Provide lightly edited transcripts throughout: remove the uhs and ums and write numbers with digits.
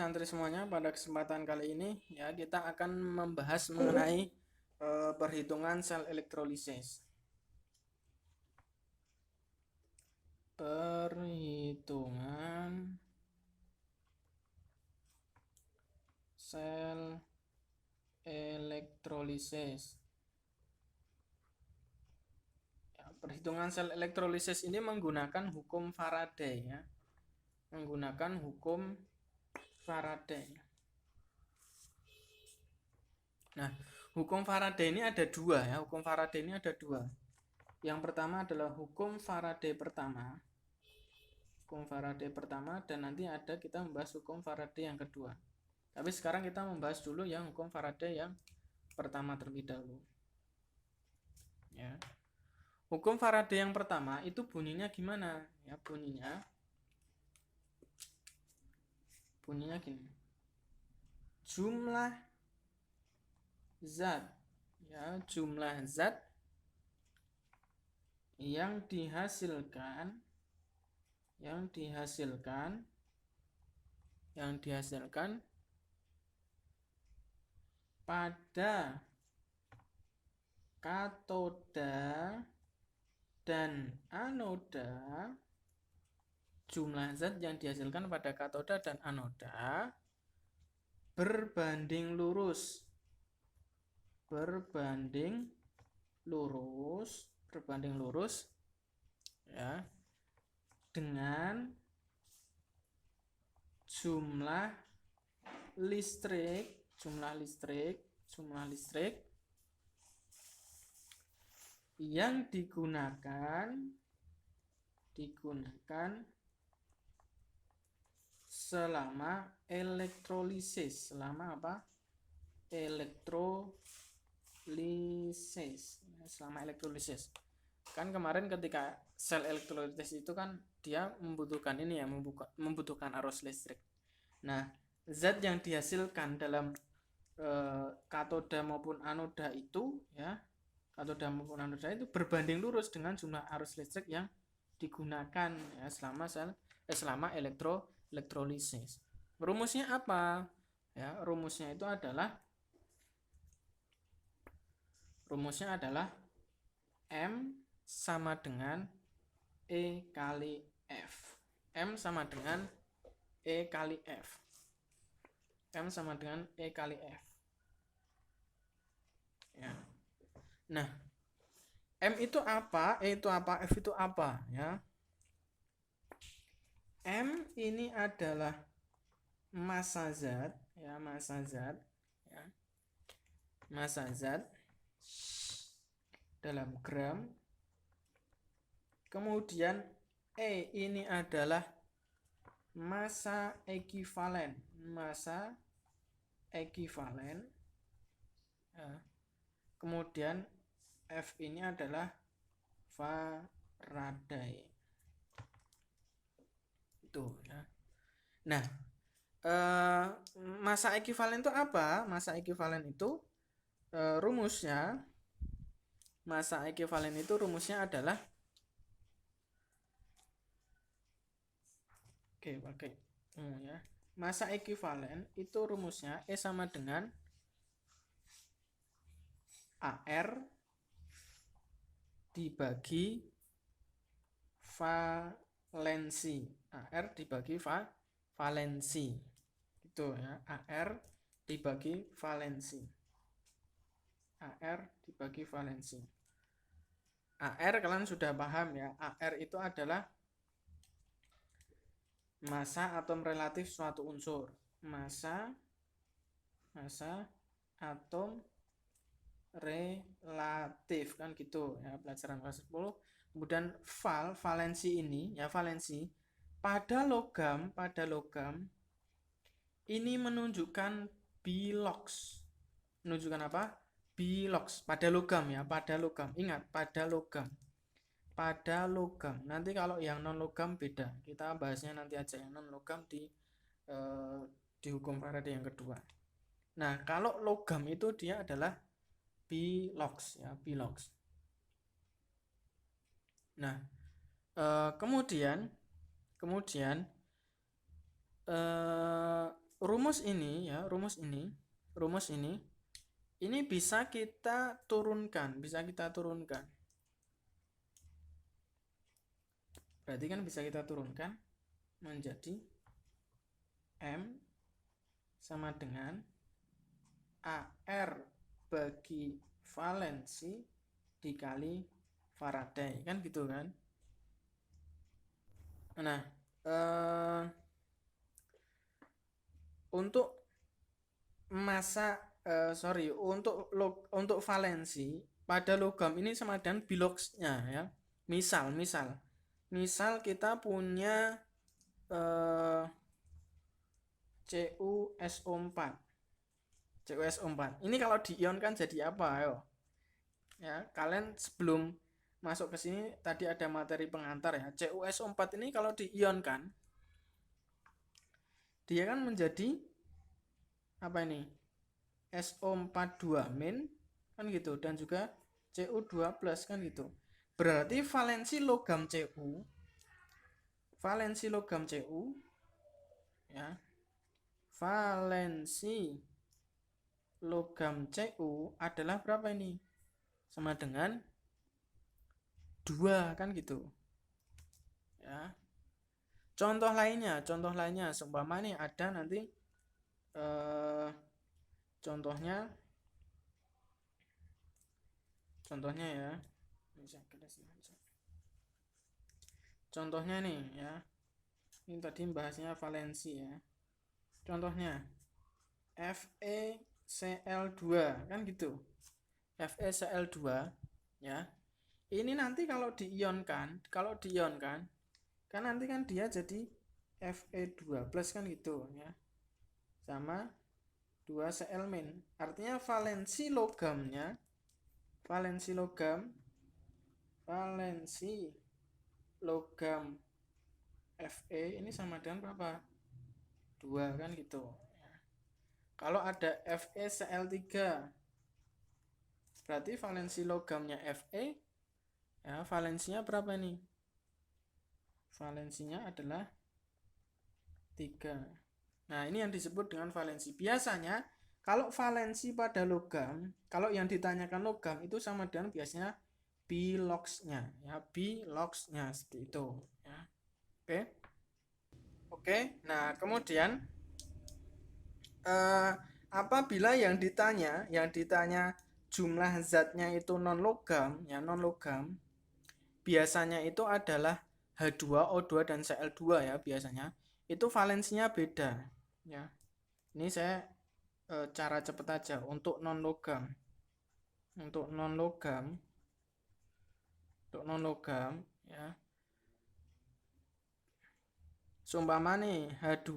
santri semuanya, pada kesempatan kali ini ya kita akan membahas mengenai perhitungan sel elektrolisis. Perhitungan sel elektrolisis. Ya, perhitungan sel elektrolisis ini menggunakan hukum Faraday ya. Menggunakan hukum Faraday. Nah, hukum Faraday ini ada dua ya. Hukum Faraday ini ada dua. Yang pertama adalah hukum Faraday pertama. Hukum Faraday pertama, dan nanti ada kita membahas hukum Faraday yang kedua. Tapi sekarang kita membahas dulu yang hukum Faraday yang pertama terlebih dahulu. Ya. Hukum Faraday yang pertama itu bunyinya gimana? Ya, bunyinya gini. Jumlah zat, ya, jumlah zat yang dihasilkan pada katoda dan anoda, jumlah zat yang dihasilkan pada katoda dan anoda berbanding lurus ya dengan jumlah listrik yang digunakan selama elektrolisis. Selama elektrolisis. Kan kemarin ketika sel elektrolisis itu kan dia membutuhkan membutuhkan arus listrik. Nah, zat yang dihasilkan dalam katoda maupun anoda itu berbanding lurus dengan jumlah arus listrik yang digunakan ya selama elektrolisis. Rumusnya apa? Ya, rumusnya adalah M sama dengan E kali F. M sama dengan E kali F. Ya. Nah, M itu apa? E itu apa? F itu apa? Ya. M ini adalah massa zat, ya, massa zat dalam gram. Kemudian E ini adalah massa ekivalen. Ya. Kemudian F ini adalah Faraday. Itu ya. Nah, massa ekivalen itu apa? Massa ekivalen itu rumusnya adalah ya. Massa ekivalen itu rumusnya E sama dengan AR dibagi valensi. Gitu ya. AR dibagi valensi. AR kalian sudah paham ya. AR itu adalah massa atom relatif suatu unsur. Massa atom relatif kan gitu ya, pelajaran kelas 10. Kemudian valensi ini ya, valensi pada logam ini menunjukkan bilox. Menunjukkan apa? Bilox pada logam ya, Ingat, pada logam. Nanti kalau yang non logam beda. Kita bahasnya nanti aja yang non logam di hukum Faraday yang kedua. Nah, kalau logam itu dia adalah bilox ya, bilox. Nah, kemudian rumus ini ya, rumus ini bisa kita turunkan, Berarti kan bisa kita turunkan menjadi M sama dengan AR bagi valensi dikali Faraday, kan gitu kan. Nah, untuk massa untuk valensi pada logam ini sama dengan biloxnya ya. Misal kita punya CuSO4. Ini kalau diionkan jadi apa, ayo? Ya, kalian sebelum masuk ke sini tadi ada materi pengantar ya. CuSO4 ini kalau diionkan dia kan menjadi apa ini? SO42 min kan gitu, dan juga Cu2 plus kan gitu. Berarti valensi logam Cu ya, valensi logam Cu adalah berapa ini? Sama dengan 2 kan gitu ya. Contoh lainnya seumpama nih ada nanti contohnya ya, contohnya nih ya, ini tadi bahasnya valensi ya. Contohnya FeCl2 kan gitu, FeCl2 ya. Ini nanti kalau diionkan kan nanti kan dia jadi Fe2 plus kan gitu ya, sama 2Cl min. Artinya valensi logam Fe ini sama dengan berapa? 2 kan gitu ya. Kalau ada FeCl3 berarti valensi logamnya Fe ya, valensinya berapa nih? Valensinya adalah 3. Nah, ini yang disebut dengan valensi. Biasanya kalau valensi pada logam, kalau yang ditanyakan logam itu sama dengan biasanya biloxnya ya, biloxnya seperti itu ya. Oke. Nah, kemudian apabila yang ditanya jumlah zatnya itu non logam, biasanya itu adalah H2O2 dan Cl2 ya, biasanya itu valensinya beda ya. Ini saya cara cepet aja untuk non logam ya. Seumpama nih H2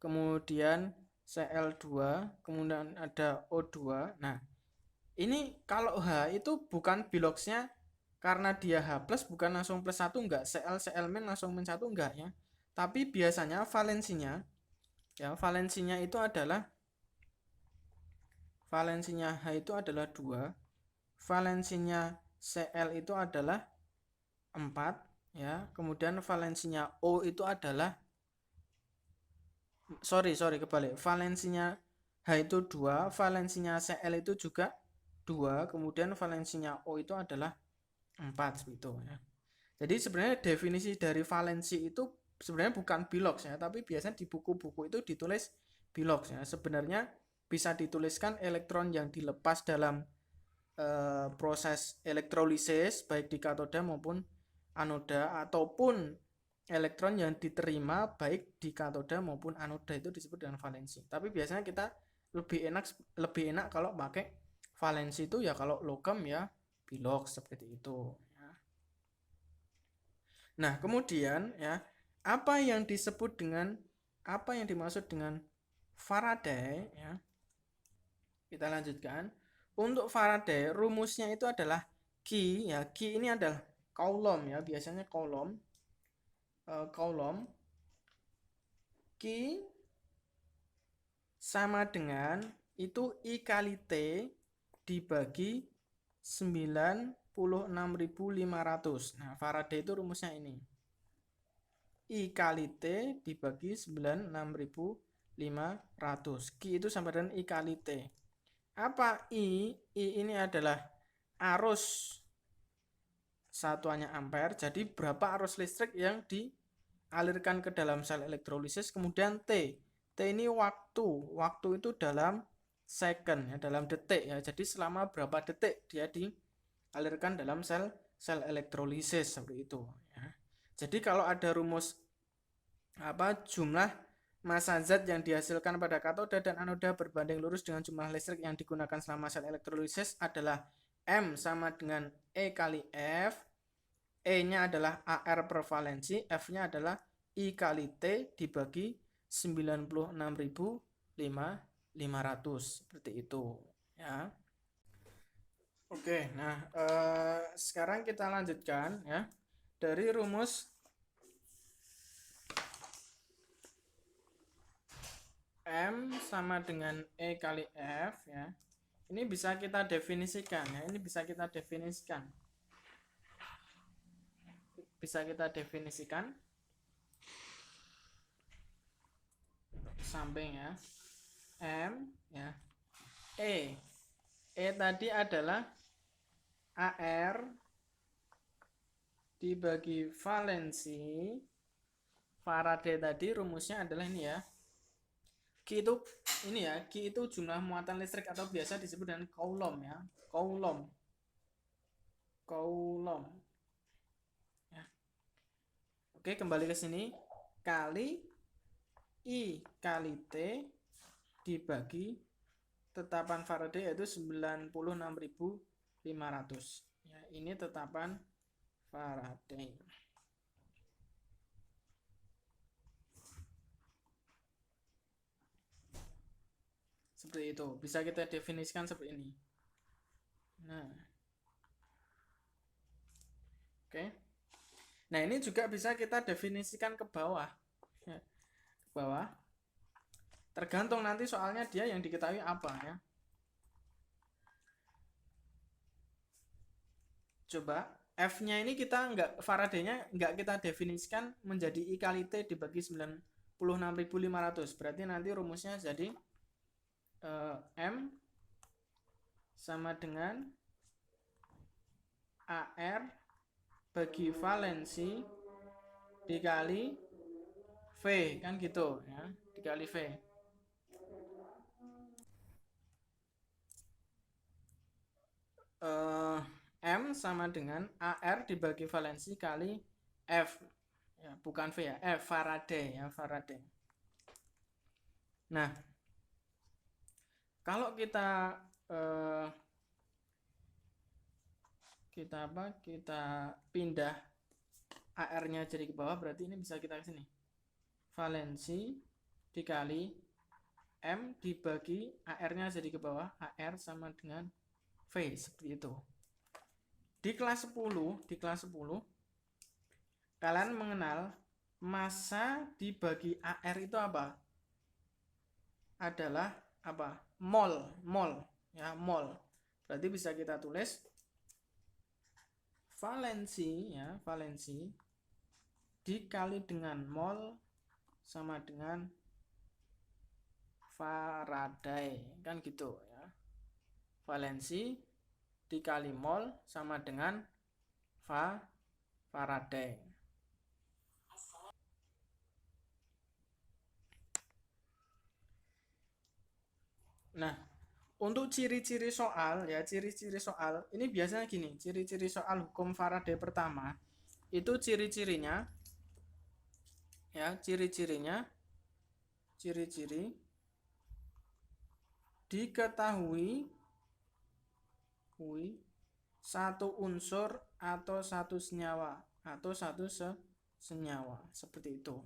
kemudian Cl2 kemudian ada O2. Nah, ini kalau H itu bukan biloxnya karena dia H plus bukan langsung plus 1 enggak, Cl min langsung min 1 enggak ya. Tapi biasanya valensinya itu adalah H itu adalah 2, valensinya Cl itu adalah 4 ya. Kemudian valensinya O itu adalah kebalik. Valensinya H itu 2, valensinya Cl itu juga 2, kemudian valensinya O itu adalah 4 gitu ya. Jadi sebenarnya definisi dari valensi itu sebenarnya bukan bilox ya, tapi biasanya di buku-buku itu ditulis bilox ya. Sebenarnya bisa dituliskan elektron yang dilepas dalam proses elektrolisis baik di katoda maupun anoda, ataupun elektron yang diterima baik di katoda maupun anoda itu disebut dengan valensi. Tapi biasanya kita lebih enak kalau pakai valensi itu ya kalau logam ya bilox seperti itu. Nah, kemudian ya, apa yang dimaksud dengan Faraday ya. Kita lanjutkan. Untuk Faraday rumusnya itu adalah Q ya. Q ini adalah Coulomb ya, biasanya Coulomb. Q sama dengan itu I kali T dibagi 96.500. Nah, Faraday itu rumusnya ini. I kali T dibagi 96.500. 500. Q itu sama dengan I kali T. Apa I? I ini adalah arus satuannya ampere. Jadi berapa arus listrik yang dialirkan ke dalam sel elektrolisis. Kemudian T. T ini waktu. Waktu itu dalam second, ya, dalam detik, ya. Jadi selama berapa detik dia dialirkan dalam sel elektrolisis, seperti itu, ya. Jadi kalau ada rumus jumlah massa zat yang dihasilkan pada katoda dan anoda berbanding lurus dengan jumlah listrik yang digunakan selama sel elektrolisis adalah M sama dengan E kali F. E-nya adalah AR per valensi, F-nya adalah I kali T dibagi 96.500. Seperti itu, ya. Oke, nah sekarang kita lanjutkan, ya, dari rumus M sama dengan E kali F, ya. Ini bisa kita definisikan, ya. Ini bisa kita definisikan. Bisa kita definisikan samping, ya. M, ya. E tadi adalah AR dibagi valensi. Faraday tadi rumusnya adalah ini, ya. Q itu ini, ya. Q itu jumlah muatan listrik atau biasa disebut dengan coulomb, ya. Coulomb. Ya. Oke, kembali ke sini. Kali I kali T dibagi tetapan Faraday yaitu 96.500. Ya, ini tetapan Faraday. Seperti itu. Bisa kita definisikan seperti ini. Nah. Oke. Nah, ini juga bisa kita definisikan ke bawah. Ya. Ke bawah. Tergantung nanti soalnya dia yang diketahui apa, ya. Coba F-nya ini kita Faraday-nya nggak kita definisikan menjadi I kali T dibagi 96.500. Berarti nanti rumusnya jadi M sama dengan AR bagi valensi dikali V, kan gitu, ya, dikali V. M sama dengan AR dibagi valensi kali F, ya, bukan V, ya, F, Faraday, ya, Faraday. Nah, kalau kita pindah AR-nya jadi ke bawah, berarti ini bisa kita ke sini. Valensi dikali M dibagi AR-nya jadi ke bawah, AR sama dengan V, seperti itu. Di kelas 10 kalian mengenal massa dibagi AR itu apa? Adalah apa? Mol, ya, mol. Berarti bisa kita tulis valensi, ya, valensi dikali dengan mol sama dengan Faraday, kan gitu, ya. Valensi dikali mol sama dengan Faraday. Nah, untuk ciri-ciri soal, ya, ciri-ciri soal ini biasanya gini. Ciri-ciri soal hukum Faraday pertama itu ciri-ciri diketahui satu unsur atau satu senyawa seperti itu.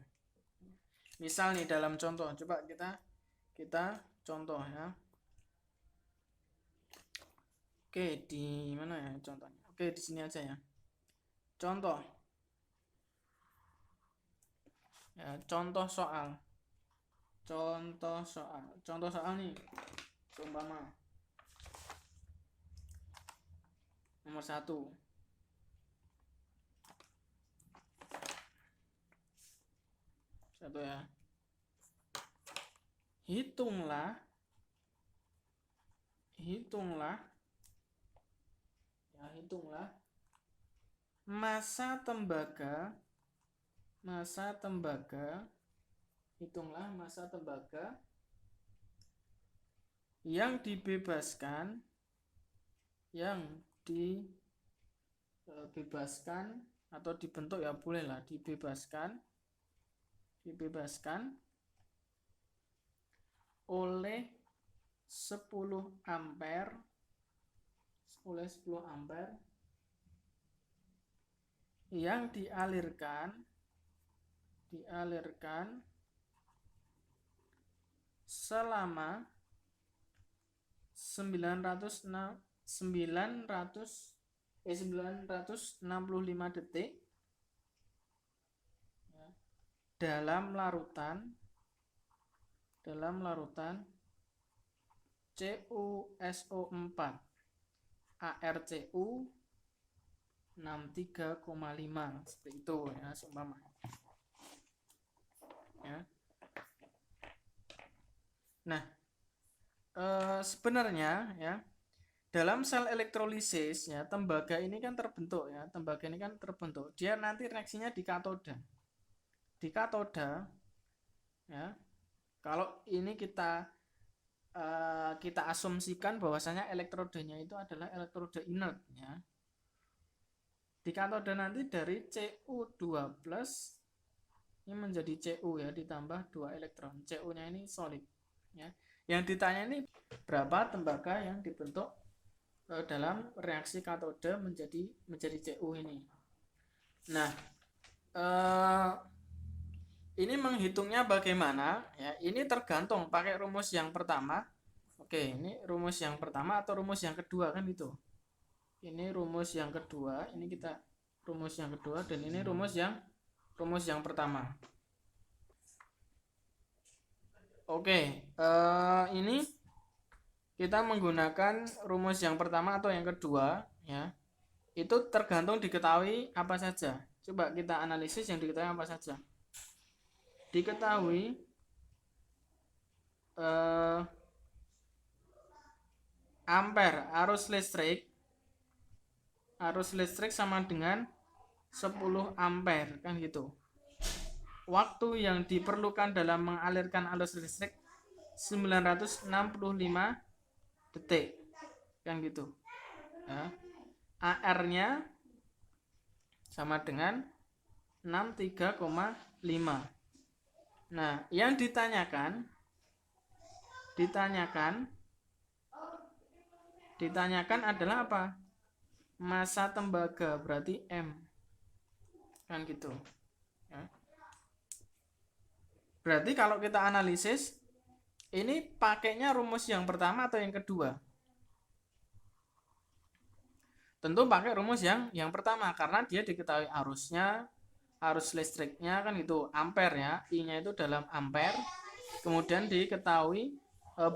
Misal nih dalam contoh, coba kita contoh, ya. Oke, di mana ya contohnya? Oke, di sini aja, ya. Contoh. Ya, contoh soal nih, umpama nomor 1. Ya. hitunglah massa tembaga yang dibebaskan atau dibentuk, ya bolehlah dibebaskan oleh 10 ampere yang dialirkan selama 965 detik dalam larutan CuSO4 ArCu 63,5 seperti itu ya, seumpama ya. Nah, sebenarnya ya, dalam sel elektrolisis ya, tembaga ini kan terbentuk. Dia nanti reaksinya di katoda ya. Kalau ini kita asumsikan bahwasanya elektrodanya itu adalah elektroda inert ya. Di katoda nanti dari Cu2+ ini menjadi Cu ya, ditambah 2 elektron. Cu-nya ini solid ya. Yang ditanya ini berapa tembaga yang dibentuk dalam reaksi katoda menjadi Cu ini. Nah, ini menghitungnya bagaimana ya? Ini tergantung pakai rumus yang pertama. Oke, ini rumus yang pertama atau rumus yang kedua kan itu. Ini rumus yang kedua, ini kita rumus yang kedua, dan ini rumus yang pertama. Oke, ini kita menggunakan rumus yang pertama atau yang kedua ya. Itu tergantung diketahui apa saja. Coba kita analisis yang diketahui apa saja. Diketahui ampere arus listrik sama dengan 10 ampere kan gitu. Waktu yang diperlukan dalam mengalirkan arus listrik 965 detik kan gitu ya. AR-nya sama dengan 63,5. Nah, yang ditanyakan adalah apa? Massa tembaga, berarti M kan gitu ya. Berarti kalau kita analisis ini pakainya rumus yang pertama atau yang kedua? Tentu pakai rumus yang pertama, karena dia diketahui arus listriknya kan gitu, ampere ya, I-nya itu dalam ampere. Kemudian diketahui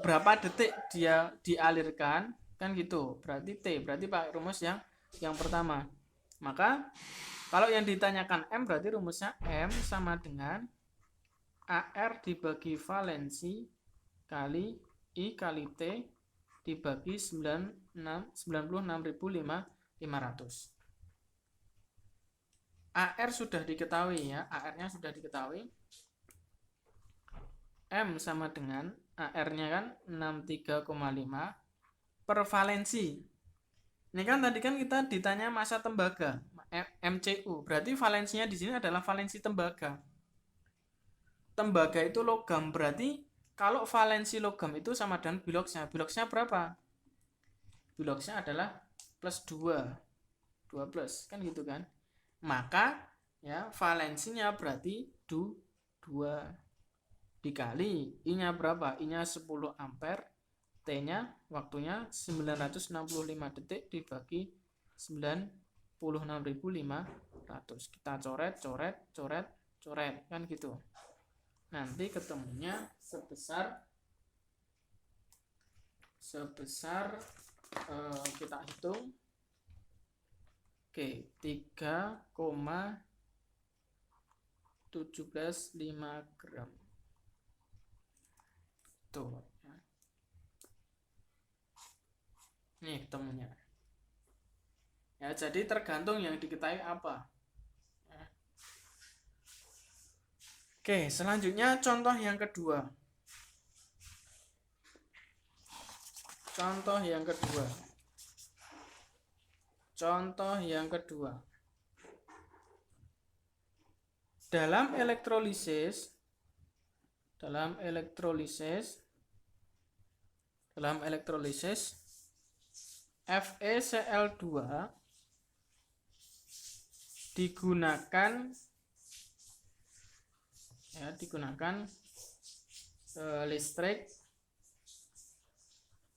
berapa detik dia dialirkan kan gitu, berarti T, berarti pakai rumus yang pertama. Maka kalau yang ditanyakan M, berarti rumusnya M sama dengan AR dibagi valensi kali I kali T dibagi 96.500. AR sudah diketahui ya, AR-nya sudah diketahui. M sama dengan AR-nya kan 63,5 per valensi. Ini kan tadi kan kita ditanya massa tembaga, MCU. Berarti valensinya di sini adalah valensi tembaga. Tembaga itu logam, berarti kalau valensi logam itu sama dengan biloxnya. Biloxnya berapa? Biloxnya adalah plus 2 plus kan gitu kan. Maka ya valensinya berarti 2 dikali I-nya berapa? I-nya 10 ampere, T-nya waktunya 965 detik dibagi 96.500. Kita coret kan gitu. Nanti ketemunya sebesar kita hitung. Oke, 3,175 gram. Gitu. Nih ketemunya. Ya, jadi tergantung yang diketahui apa. Oke, selanjutnya contoh yang kedua. Contoh yang kedua. Contoh yang kedua. Dalam elektrolisis FeCl2 digunakan listrik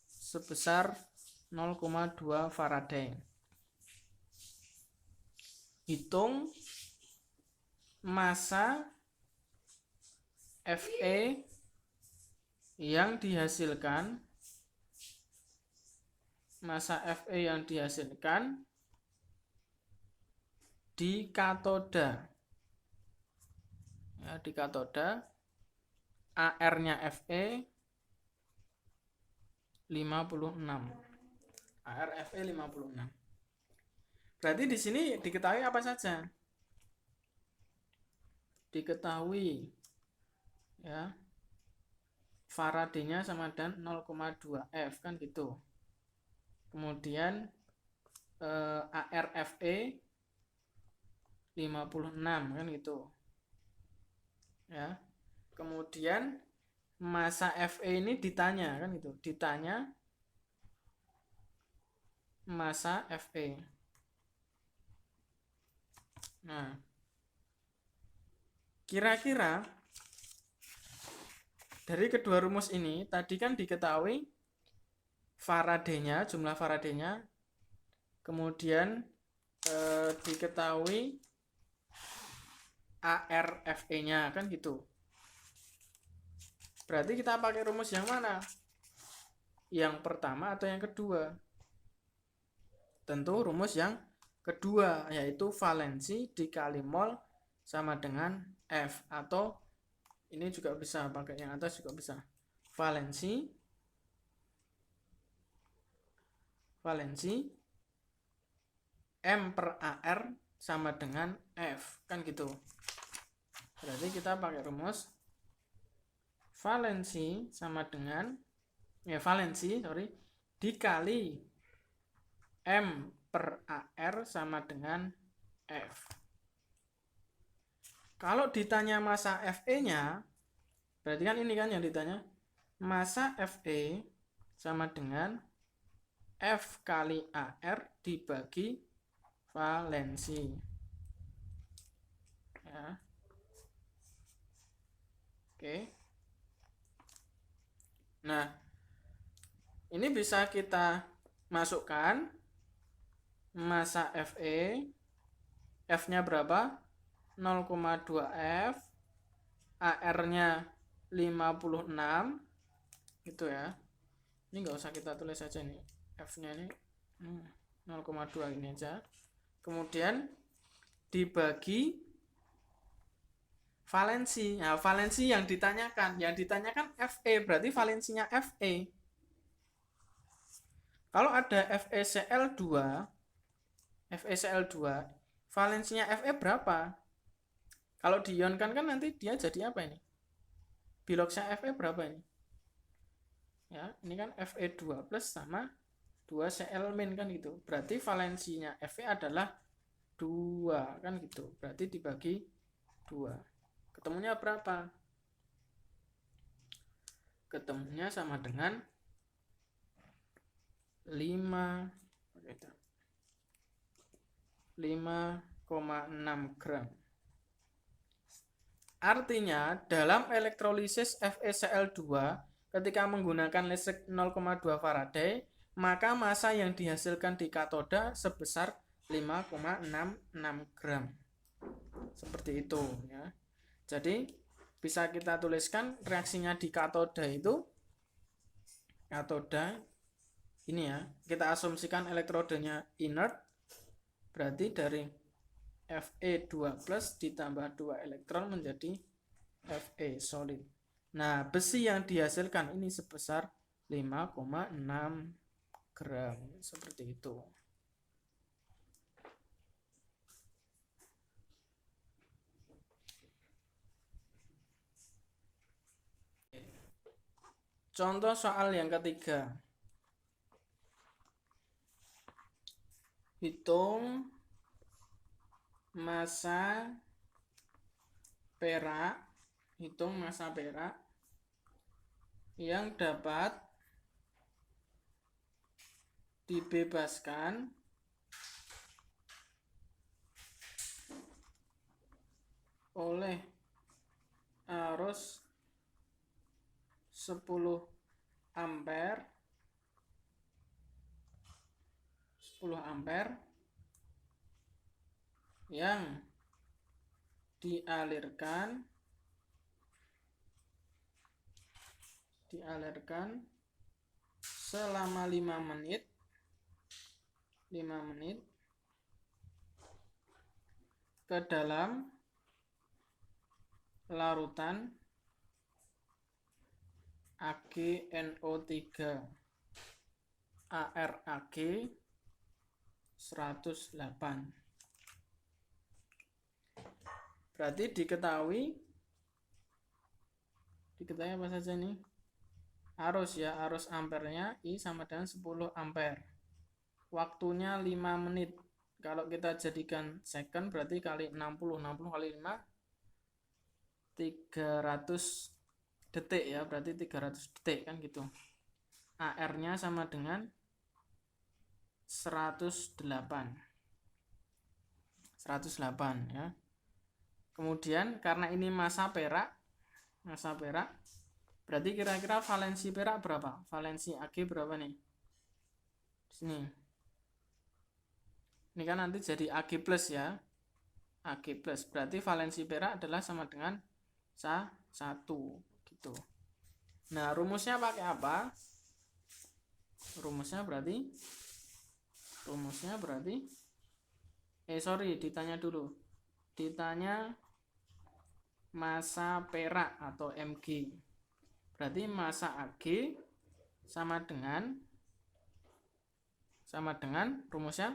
sebesar 0,2 Faraday. Hitung massa Fe yang dihasilkan di katoda. Ya, di katoda AR-nya Fe 56. AR Fe 56. Berarti di sini diketahui apa saja? Diketahui ya, Faraday-nya sama dengan 0,2 F kan gitu. Kemudian AR Fe 56 kan gitu. Ya. Kemudian massa Fe ini ditanya kan gitu. Ditanya massa Fe. Nah, kira-kira dari kedua rumus ini tadi kan diketahui Faraday-nya, jumlah Faraday-nya, kemudian diketahui AR Fe-nya kan gitu. Berarti kita pakai rumus yang mana? Yang pertama atau yang kedua? Tentu rumus yang kedua, yaitu valensi dikali mol sama dengan F, atau ini juga bisa pakai yang atas juga bisa. Valensi M per AR sama dengan F kan gitu. Berarti kita pakai rumus valensi sama dengan dikali M per AR sama dengan F. Kalau ditanya massa Fe-nya, berarti kan ini kan yang ditanya. Massa Fe sama dengan F kali AR dibagi valensi. Ya. Oke. Nah, ini bisa kita masukkan massa Fe, F-nya berapa? 0,2 F, AR-nya 56, gitu ya. Ini nggak usah kita tulis aja nih, F-nya ini 0,2 ini aja. Kemudian dibagi valensi. Nah, valensi yang ditanyakan Fe, berarti valensinya Fe. Kalau ada FeCl2, valensinya Fe berapa? Kalau diionkan kan nanti dia jadi apa ini? Biloxnya Fe berapa ini? Ya, ini kan Fe2 plus sama 2Cl min kan gitu. Berarti valensinya Fe adalah 2 kan gitu. Berarti dibagi 2. Ketemunya berapa? Ketemunya sama dengan 5,6 gram. Artinya dalam elektrolisis FeCl2 ketika menggunakan listrik 0,2 Faraday, maka massa yang dihasilkan di katoda sebesar 5,66 gram. Seperti itu ya. Jadi bisa kita tuliskan reaksinya di katoda itu, katoda ini ya, kita asumsikan elektrodenya inert, berarti dari Fe2 plus ditambah 2 elektron menjadi Fe solid. Nah, besi yang dihasilkan ini sebesar 5,6 gram. Seperti itu. Contoh soal yang ketiga. Hitung massa perak, yang dapat dibebaskan oleh arus 10 ampere yang dialirkan selama 5 menit ke dalam larutan AgNO3 ArAg 108. Berarti diketahui apa saja nih? Arus ya, arus ampernya I sama dengan 10 ampere. Waktunya 5 menit. Kalau kita jadikan second berarti kali 60 kali 5 300 detik ya, berarti 300 detik kan gitu. AR-nya sama dengan 108 ya. Kemudian karena ini massa perak, berarti kira-kira valensi perak berapa? Valensi Ag berapa nih? Sini. Ini kan nanti jadi Ag plus ya. Ag plus. Berarti valensi perak adalah sama dengan 1 gitu. Nah, rumusnya pakai apa? Rumusnya berarti ditanya dulu. Ditanya massa perak atau Mg. Berarti massa Ag sama dengan rumusnya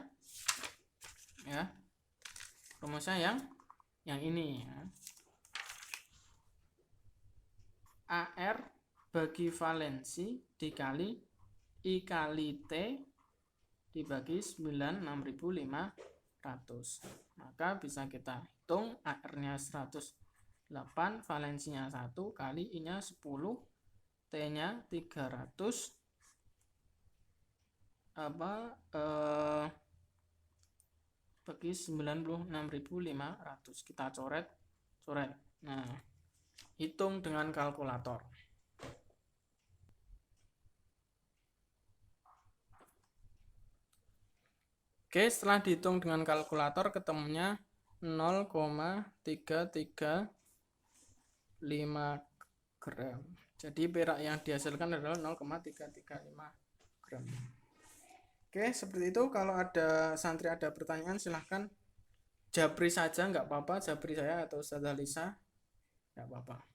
ya. Rumusnya yang ini ya. AR bagi valensi dikali I kali T dibagi 96.500. Maka bisa kita hitung AR-nya 108, valensinya 1 kali I-nya 10, T-nya 300 bagi 96.500. Kita coret. Nah, hitung dengan kalkulator. Oke, setelah dihitung dengan kalkulator ketemunya 0,335 gram. Jadi perak yang dihasilkan adalah 0,335 gram. Oke, seperti itu. Kalau ada santri ada pertanyaan silahkan japri saja, nggak apa-apa, japri saya atau Ustazah Lisa, nggak apa-apa.